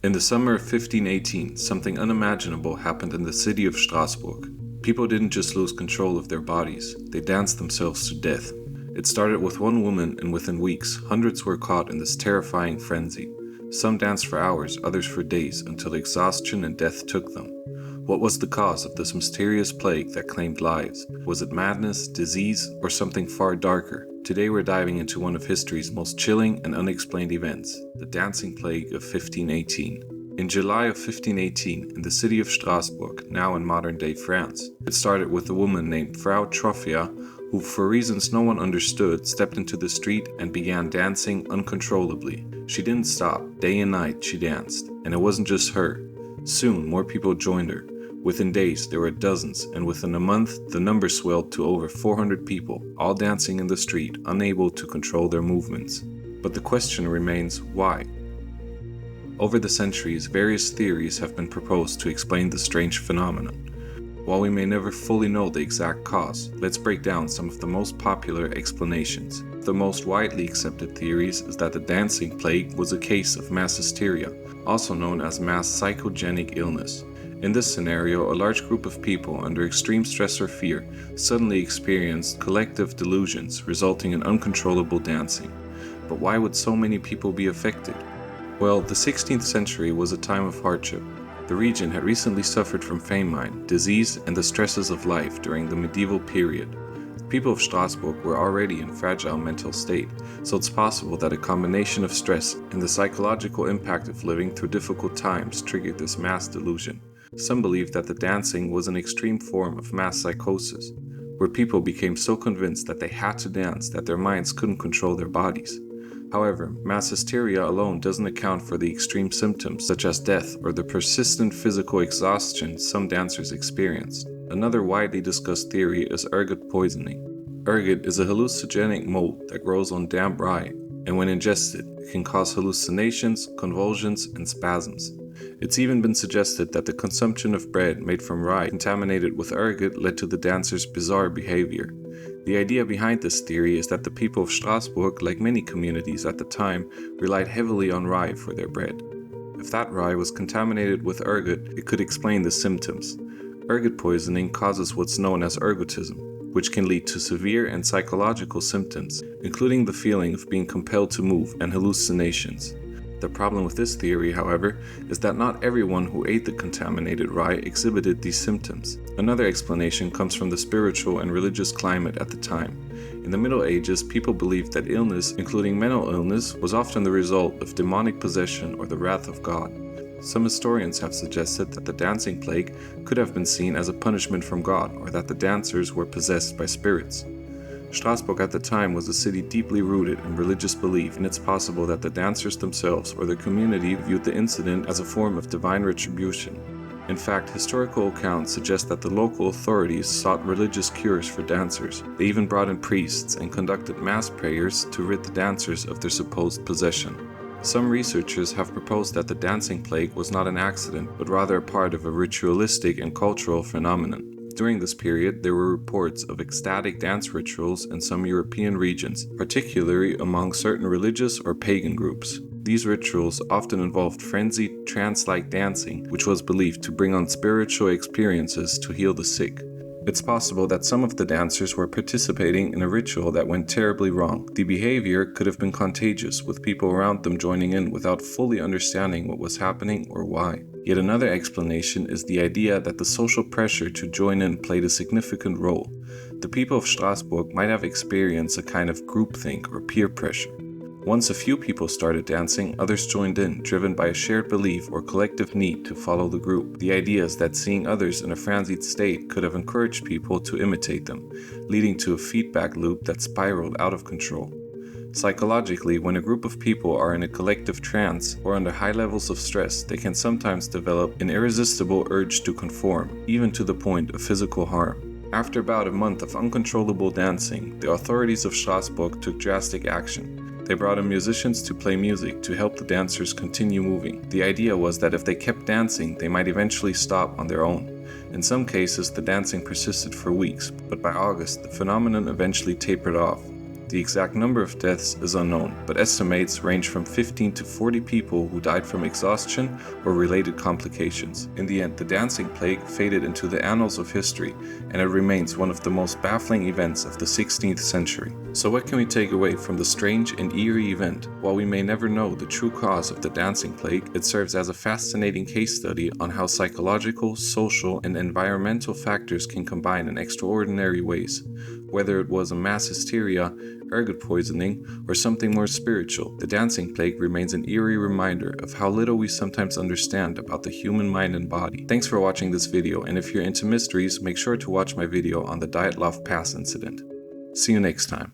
In the summer of 1518, something unimaginable happened in the city of Strasbourg. People didn't just lose control of their bodies, they danced themselves to death. It started with one woman, and within weeks, hundreds were caught in this terrifying frenzy. Some danced for hours, others for days, until exhaustion and death took them. What was the cause of this mysterious plague that claimed lives? Was it madness, disease, or something far darker? Today we're diving into one of history's most chilling and unexplained events, the Dancing Plague of 1518. In July of 1518, in the city of Strasbourg, now in modern-day France, it started with a woman named Frau Troffea, who, for reasons no one understood, stepped into the street and began dancing uncontrollably. She didn't stop. Day and night she danced, and it wasn't just her. Soon, more people joined her. Within days, there were dozens, and within a month, the number swelled to over 400 people, all dancing in the street, unable to control their movements. But the question remains, why? Over the centuries, various theories have been proposed to explain the strange phenomenon. While we may never fully know the exact cause, let's break down some of the most popular explanations. The most widely accepted theories is that the dancing plague was a case of mass hysteria, also known as mass psychogenic illness. In this scenario, a large group of people under extreme stress or fear suddenly experienced collective delusions, resulting in uncontrollable dancing. But why would so many people be affected? Well, the 16th century was a time of hardship. The region had recently suffered from famine, disease, and the stresses of life during the medieval period. The people of Strasbourg were already in fragile mental state, so it's possible that a combination of stress and the psychological impact of living through difficult times triggered this mass delusion. Some believe that the dancing was an extreme form of mass psychosis, where people became so convinced that they had to dance that their minds couldn't control their bodies. However, mass hysteria alone doesn't account for the extreme symptoms such as death or the persistent physical exhaustion some dancers experienced. Another widely discussed theory is ergot poisoning. Ergot is a hallucinogenic mold that grows on damp rye, and when ingested, it can cause hallucinations, convulsions, and spasms. It's even been suggested that the consumption of bread made from rye contaminated with ergot led to the dancers' bizarre behavior. The idea behind this theory is that the people of Strasbourg, like many communities at the time, relied heavily on rye for their bread. If that rye was contaminated with ergot, it could explain the symptoms. Ergot poisoning causes what's known as ergotism, which can lead to severe and psychological symptoms, including the feeling of being compelled to move and hallucinations. The problem with this theory, however, is that not everyone who ate the contaminated rye exhibited these symptoms. Another explanation comes from the spiritual and religious climate at the time. In the Middle Ages, people believed that illness, including mental illness, was often the result of demonic possession or the wrath of God. Some historians have suggested that the dancing plague could have been seen as a punishment from God, or that the dancers were possessed by spirits. Strasbourg at the time was a city deeply rooted in religious belief, and it's possible that the dancers themselves or their community viewed the incident as a form of divine retribution. In fact, historical accounts suggest that the local authorities sought religious cures for dancers. They even brought in priests and conducted mass prayers to rid the dancers of their supposed possession. Some researchers have proposed that the dancing plague was not an accident, but rather a part of a ritualistic and cultural phenomenon. During this period, there were reports of ecstatic dance rituals in some European regions, particularly among certain religious or pagan groups. These rituals often involved frenzied, trance-like dancing, which was believed to bring on spiritual experiences to heal the sick. It's possible that some of the dancers were participating in a ritual that went terribly wrong. The behavior could have been contagious, with people around them joining in without fully understanding what was happening or why. Yet another explanation is the idea that the social pressure to join in played a significant role. The people of Strasbourg might have experienced a kind of groupthink or peer pressure. Once a few people started dancing, others joined in, driven by a shared belief or collective need to follow the group. The idea is that seeing others in a frenzied state could have encouraged people to imitate them, leading to a feedback loop that spiraled out of control. Psychologically, when a group of people are in a collective trance or under high levels of stress, they can sometimes develop an irresistible urge to conform, even to the point of physical harm. After about a month of uncontrollable dancing, the authorities of Strasbourg took drastic action. They brought in musicians to play music to help the dancers continue moving. The idea was that if they kept dancing, they might eventually stop on their own. In some cases, the dancing persisted for weeks, but by August, the phenomenon eventually tapered off. The exact number of deaths is unknown, but estimates range from 15 to 40 people who died from exhaustion or related complications. In the end, the dancing plague faded into the annals of history, and it remains one of the most baffling events of the 16th century. So what can we take away from the strange and eerie event? While we may never know the true cause of the dancing plague, it serves as a fascinating case study on how psychological, social, and environmental factors can combine in extraordinary ways. Whether it was a mass hysteria, ergot poisoning, or something more spiritual, the dancing plague remains an eerie reminder of how little we sometimes understand about the human mind and body. Thanks for watching this video, and if you're into mysteries, make sure to watch my video on the Dyatlov Pass incident. See you next time.